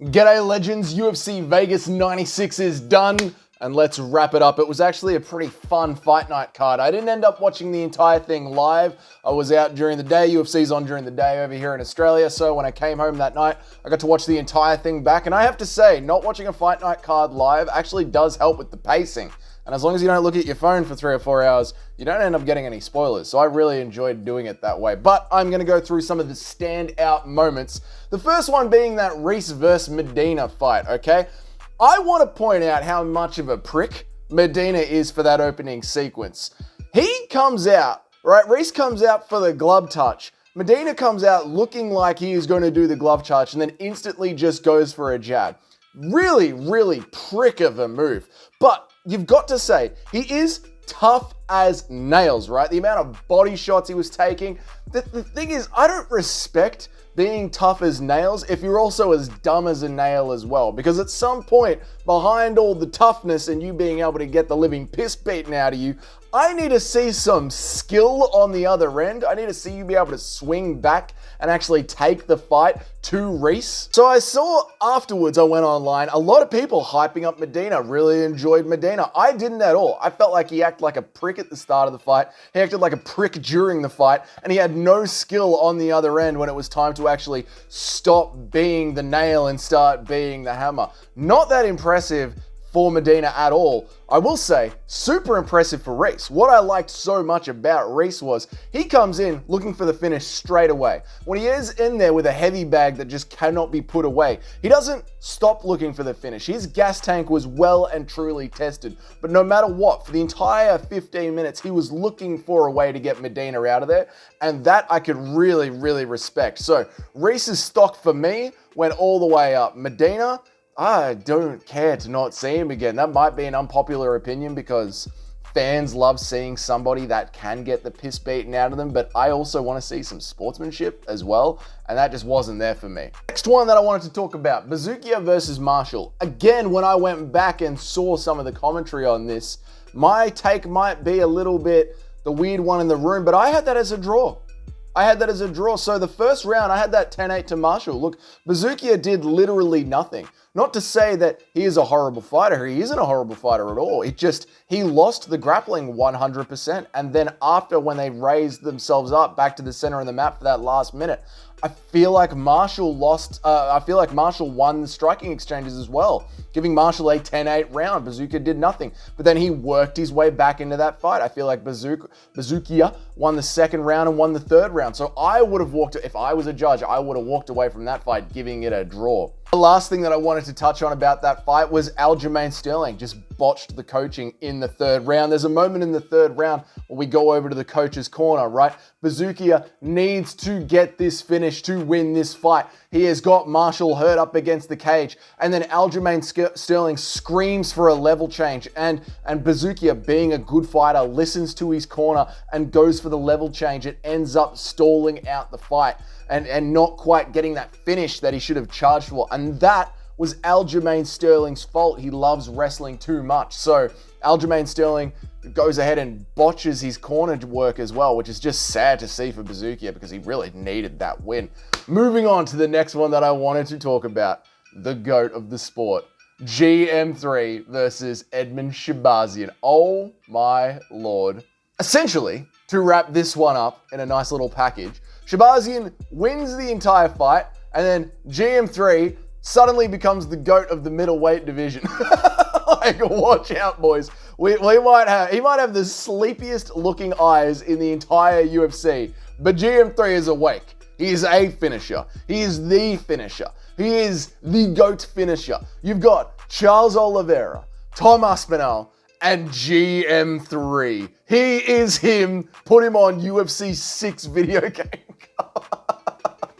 G'day legends, UFC Vegas 96 is done, and let's wrap it up. It was actually a pretty fun fight night card. I didn't end up watching the entire thing live. I was out during the day. UFC's on during the day over here in Australia, so when I came home that night, I got to watch the entire thing back, and I have to say, not watching a fight night card live actually does help with the pacing. And as long as you don't look at your phone for 3 or 4 hours, you don't end up getting any spoilers. So I really enjoyed doing it that way. But I'm going to go through some of the standout moments. The first one being that Reis versus Medina fight, okay? I want to point out how much of a prick Medina is for that opening sequence. He comes out, right? Reis comes out for the glove touch. Medina comes out looking like he is going to do the glove touch and then instantly just goes for a jab. Really, really prick of a move. But you've got to say, he is tough as nails, right? The amount of body shots he was taking. The thing is, I don't respect being tough as nails if you're also as dumb as a nail as well. Because at some point, behind all the toughness and you being able to get the living piss beaten out of you, I need to see some skill on the other end. I need to see you be able to swing back and actually take the fight to Reis. So I saw afterwards, I went online, a lot of people hyping up Medina, really enjoyed Medina. I didn't at all. I felt like he acted like a prick at the start of the fight. He acted like a prick during the fight, and he had no skill on the other end when it was time to actually stop being the nail and start being the hammer. Not that impressive for Medina at all. I will say, super impressive for Reis. What I liked so much about Reis was he comes in looking for the finish straight away. When he is in there with a heavy bag that just cannot be put away, he doesn't stop looking for the finish. His gas tank was well and truly tested. But no matter what, for the entire 15 minutes, he was looking for a way to get Medina out of there. And that I could really, really respect. So Reis's stock for me went all the way up. Medina, I don't care to not see him again. That might be an unpopular opinion because fans love seeing somebody that can get the piss beaten out of them, but I also want to see some sportsmanship as well, and that just wasn't there for me. Next one that I wanted to talk about, Bazookia versus Marshall. Again, when I went back and saw some of the commentary on this, my take might be a little bit the weird one in the room, but I had that as a draw. So the first round, I had that 10-8 to Marshall. Look, Bazookia did literally nothing. Not to say that he is a horrible fighter. He isn't a horrible fighter at all. He lost the grappling 100%. And then after, when they raised themselves up back to the center of the map for that last minute, I feel like Marshall won the striking exchanges as well, giving Marshall a 10-8 round. Bazookia did nothing, but then he worked his way back into that fight. I feel like Bazookia won the second round and won the third round. So I would have if I was a judge, I would have walked away from that fight giving it a draw. The last thing that I wanted to touch on about that fight was Aljamain Sterling just botched the coaching in the third round. There's a moment in the third round where we go over to the coach's corner, right? Bazookia needs to get this finish to win this fight. He has got Marshall hurt up against the cage, and then Aljamain Sterling screams for a level change, and Bazookia, being a good fighter, listens to his corner and goes for the level change. It ends up stalling out the fight and not quite getting that finish that he should have charged for, and that was Aljamain Sterling's fault. He loves wrestling too much. So Aljamain Sterling goes ahead and botches his corner work as well, which is just sad to see for Bazookia because he really needed that win. Moving on to the next one that I wanted to talk about, the GOAT of the sport, GM3 versus Edmen Shahbazyan. Oh my Lord. Essentially, to wrap this one up in a nice little package, Shahbazyan wins the entire fight, and then GM3 suddenly becomes the GOAT of the middleweight division. Like, watch out, boys. He might have the sleepiest looking eyes in the entire UFC, but GM3 is awake. He is a finisher. He is the finisher. He is the GOAT finisher. You've got Charles Oliveira, Tom Aspinall, and GM3. He is him. Put him on UFC 6 video game.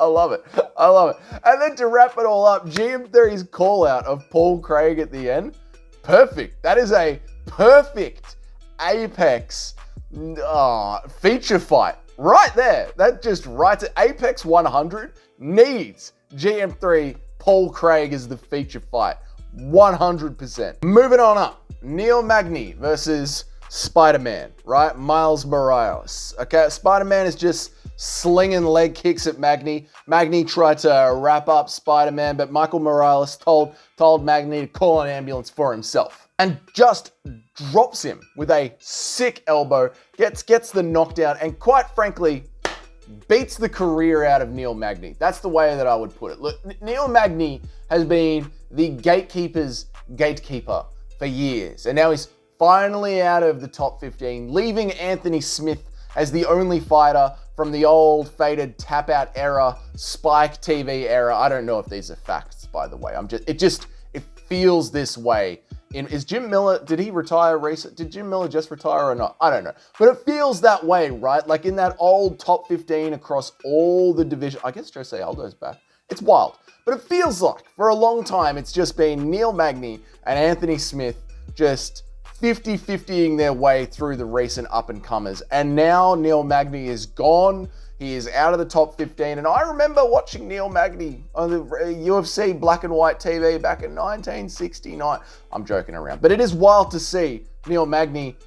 I love it. And then to wrap it all up, GM3's call out of Paul Craig at the end, perfect. That is a perfect Apex feature fight right there. That just writes it. Apex 100 needs GM3 Paul Craig as the feature fight. 100%. Moving on up, Neil Magny versus Spider-Man, right? Miles Morales. Okay, Spider-Man is just slinging leg kicks at Magny. Magny tried to wrap up Spider-Man, but Michael Morales told Magny to call an ambulance for himself and just drops him with a sick elbow, gets the knockdown, and quite frankly, beats the career out of Neil Magny. That's the way that I would put it. Look, Neil Magny has been the gatekeeper's gatekeeper for years, and now he's finally out of the top 15, leaving Anthony Smith as the only fighter from the old faded tap-out era, Spike TV era. I don't know if these are facts, by the way. It feels this way. Is Jim Miller, did he retire recently? Did Jim Miller just retire or not? I don't know. But it feels that way, right? Like in that old top 15 across all the division. I guess Jose Aldo's back. It's wild. But it feels like for a long time, it's just been Neil Magny and Anthony Smith just 50-50ing their way through the recent up-and-comers. And now Neil Magny is gone. He is out of the top 15. And I remember watching Neil Magny on the UFC black and white TV back in 1969. I'm joking around. But it is wild to see Neil Magny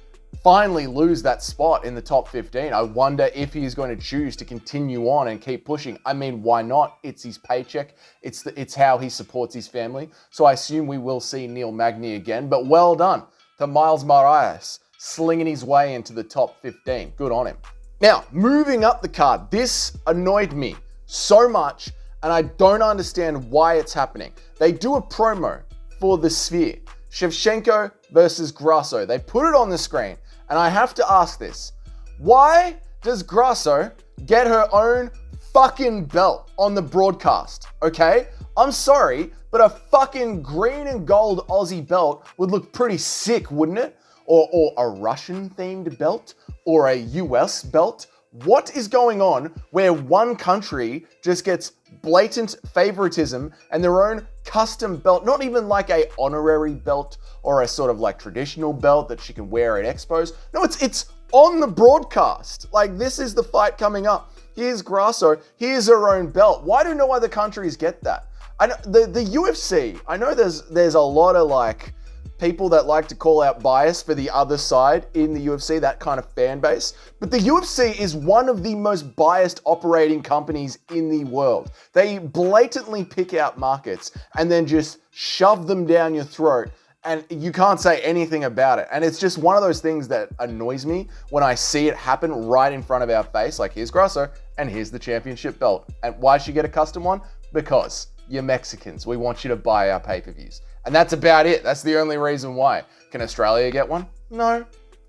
finally lose that spot in the top 15. I wonder if he is going to choose to continue on and keep pushing. I mean, why not? It's his paycheck. It's how he supports his family. So I assume we will see Neil Magny again. But well done to Miles Morales, slinging his way into the top 15. Good on him. Now, moving up the card, this annoyed me so much, and I don't understand why it's happening. They do a promo for the Sphere. Shevchenko versus Grasso. They put it on the screen, and I have to ask this. Why does Grasso get her own fucking belt on the broadcast, okay? I'm sorry, but a fucking green and gold Aussie belt would look pretty sick, wouldn't it? Or a Russian-themed belt? Or a US belt? What is going on where one country just gets blatant favoritism and their own custom belt, not even like a honorary belt or a sort of like traditional belt that she can wear at expos. No, it's on the broadcast. Like, this is the fight coming up. Here's Grasso, here's her own belt. Why do no other countries get that? I know the UFC, I know there's a lot of like people that like to call out bias for the other side in the UFC, that kind of fan base. But the UFC is one of the most biased operating companies in the world. They blatantly pick out markets and then just shove them down your throat, and you can't say anything about it. And it's just one of those things that annoys me when I see it happen right in front of our face. Like, here's Grasso and here's the championship belt. And why should she get a custom one? Because you're Mexicans. We want you to buy our pay-per-views. And that's about it. That's the only reason why. Can Australia get one? No.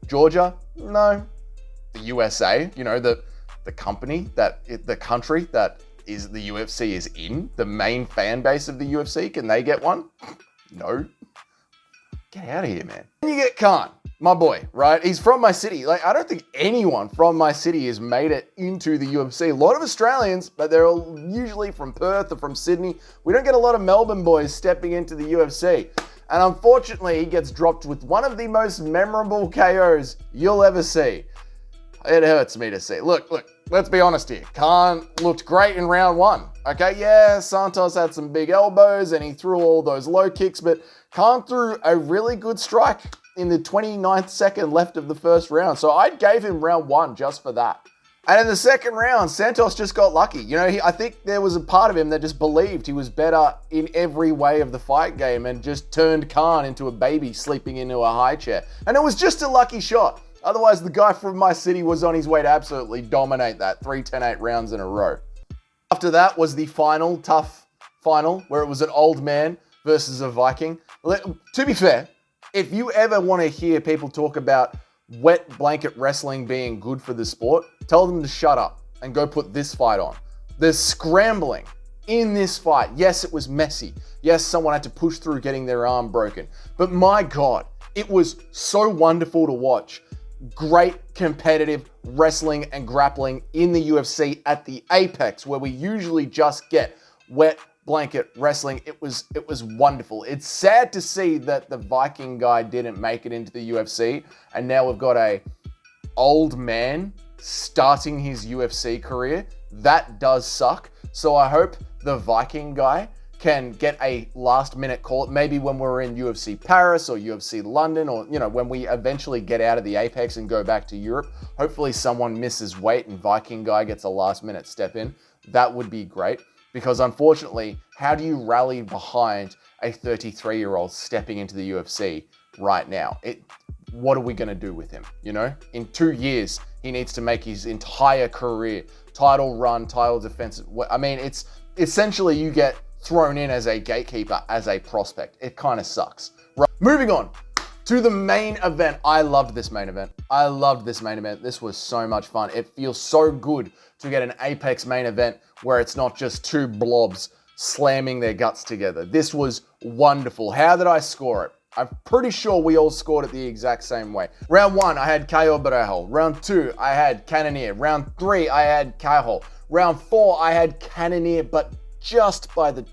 Georgia? No. The USA, you know, the company the country that is the UFC is in, the main fan base of the UFC, can they get one? No. Get out of here, man. Then you get Khan, my boy, right? He's from my city. Like, I don't think anyone from my city has made it into the UFC. A lot of Australians, but they're all usually from Perth or from Sydney. We don't get a lot of Melbourne boys stepping into the UFC. And unfortunately, he gets dropped with one of the most memorable KOs you'll ever see. It hurts me to see. Look, let's be honest here. Khan looked great in round one. Okay, yeah, Santos had some big elbows and he threw all those low kicks, but Khan threw a really good strike in the 29th second left of the first round. So I gave him round one just for that. And in the second round, Santos just got lucky. You know, I think there was a part of him that just believed he was better in every way of the fight game and just turned Khan into a baby sleeping into a high chair. And it was just a lucky shot. Otherwise, the guy from my city was on his way to absolutely dominate that 3 10-8 rounds in a row. After that was the final, tough final, where it was an old man versus a Viking. To be fair, if you ever want to hear people talk about wet blanket wrestling being good for the sport, tell them to shut up and go put this fight on. The scrambling in this fight, yes, it was messy. Yes, someone had to push through getting their arm broken. But my God, it was so wonderful to watch. Great competitive wrestling and grappling in the UFC at the apex, where we usually just get wet blanket wrestling. It was wonderful. It's sad to see that the Viking guy didn't make it into the UFC, and now we've got a old man starting his UFC career. That does suck. So I hope the Viking guy can get a last minute call, maybe when we're in UFC Paris or UFC London, or, you know, when we eventually get out of the Apex and go back to Europe, hopefully someone misses weight and Viking guy gets a last minute step in. That would be great, because unfortunately, how do you rally behind a 33-year-old stepping into the UFC right now? What are we going to do with him? You know, in 2 years, he needs to make his entire career title run, title defense. I mean, it's essentially you get thrown in as a gatekeeper, as a prospect. It kind of sucks. Right. Moving on to the main event. I loved this main event. This was so much fun. It feels so good to get an Apex main event where it's not just two blobs slamming their guts together. This was wonderful. How did I score it? I'm pretty sure we all scored it the exact same way. Round 1, I had Caio Borralho. Round 2, I had Cannonier. Round 3, I had Caio. Round 4, I had Cannonier, but just by the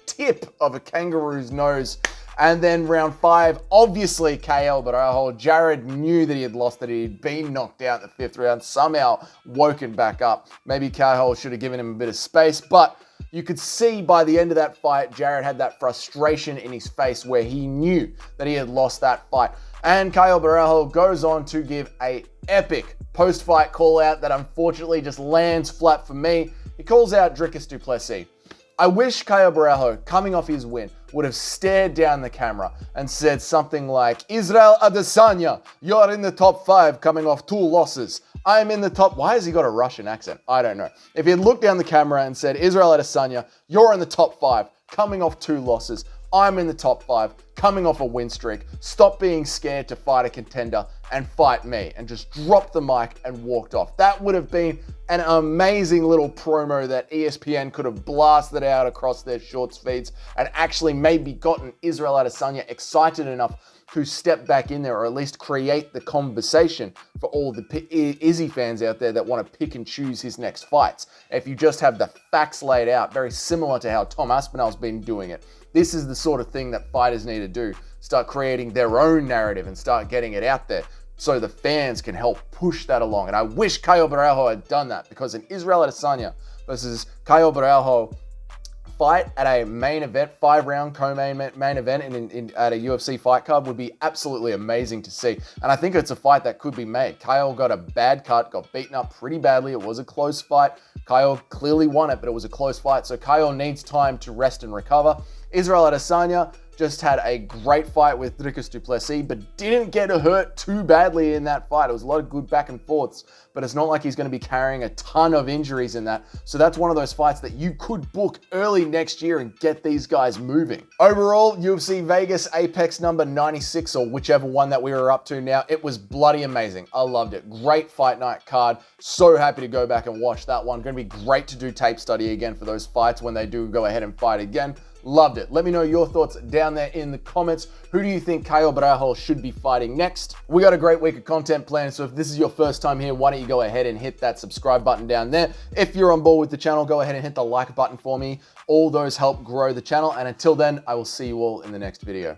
tip of a kangaroo's nose. And then round 5, obviously Caio Borralho. Jared knew that he had lost, that he'd been knocked out in the 5th round, somehow woken back up. Maybe Caio should have given him a bit of space, but you could see by the end of that fight, Jared had that frustration in his face where he knew that he had lost that fight. And Caio Borralho goes on to give a epic post-fight call-out that unfortunately just lands flat for me. He calls out Dricus du Plessis. I wish Caio Borralho, coming off his win, would have stared down the camera and said something like, Israel Adesanya, you're in the top 5 coming off 2 losses. I'm in the top. Why has he got a Russian accent? I don't know. If he had looked down the camera and said, Israel Adesanya, you're in the top 5 coming off 2 losses. I'm in the top 5 coming off a win streak. Stop being scared to fight a contender and fight me, and just dropped the mic and walked off. That would have been an amazing little promo that ESPN could have blasted out across their shorts feeds and actually maybe gotten Israel Adesanya excited enough to step back in there, or at least create the conversation for all the Izzy fans out there that want to pick and choose his next fights. If you just have the facts laid out, very similar to how Tom Aspinall's been doing it, this is the sort of thing that fighters need to do. Start creating their own narrative and start getting it out there so the fans can help push that along. And I wish Caio Borralho had done that, because an Israel Adesanya versus Caio Borralho fight at a main event, 5-round co-main event at a UFC fight card would be absolutely amazing to see. And I think it's a fight that could be made. Caio got a bad cut, got beaten up pretty badly. It was a close fight. Caio clearly won it, but it was a close fight. So Caio needs time to rest and recover. Israel Adesanya just had a great fight with Dricus du Plessis, but didn't get hurt too badly in that fight. It was a lot of good back and forths, but it's not like he's going to be carrying a ton of injuries in that. So that's one of those fights that you could book early next year and get these guys moving. Overall, UFC Vegas Apex number 96, or whichever one that we were up to now, it was bloody amazing. I loved it. Great fight night card. So happy to go back and watch that one. Going to be great to do tape study again for those fights when they do go ahead and fight again. Loved it. Let me know your thoughts down there in the comments. Who do you think Caio Borralho should be fighting next? We got a great week of content planned, so if this is your first time here, why don't you go ahead and hit that subscribe button down there. If you're on board with the channel, go ahead and hit the like button for me. All those help grow the channel, and until then, I will see you all in the next video.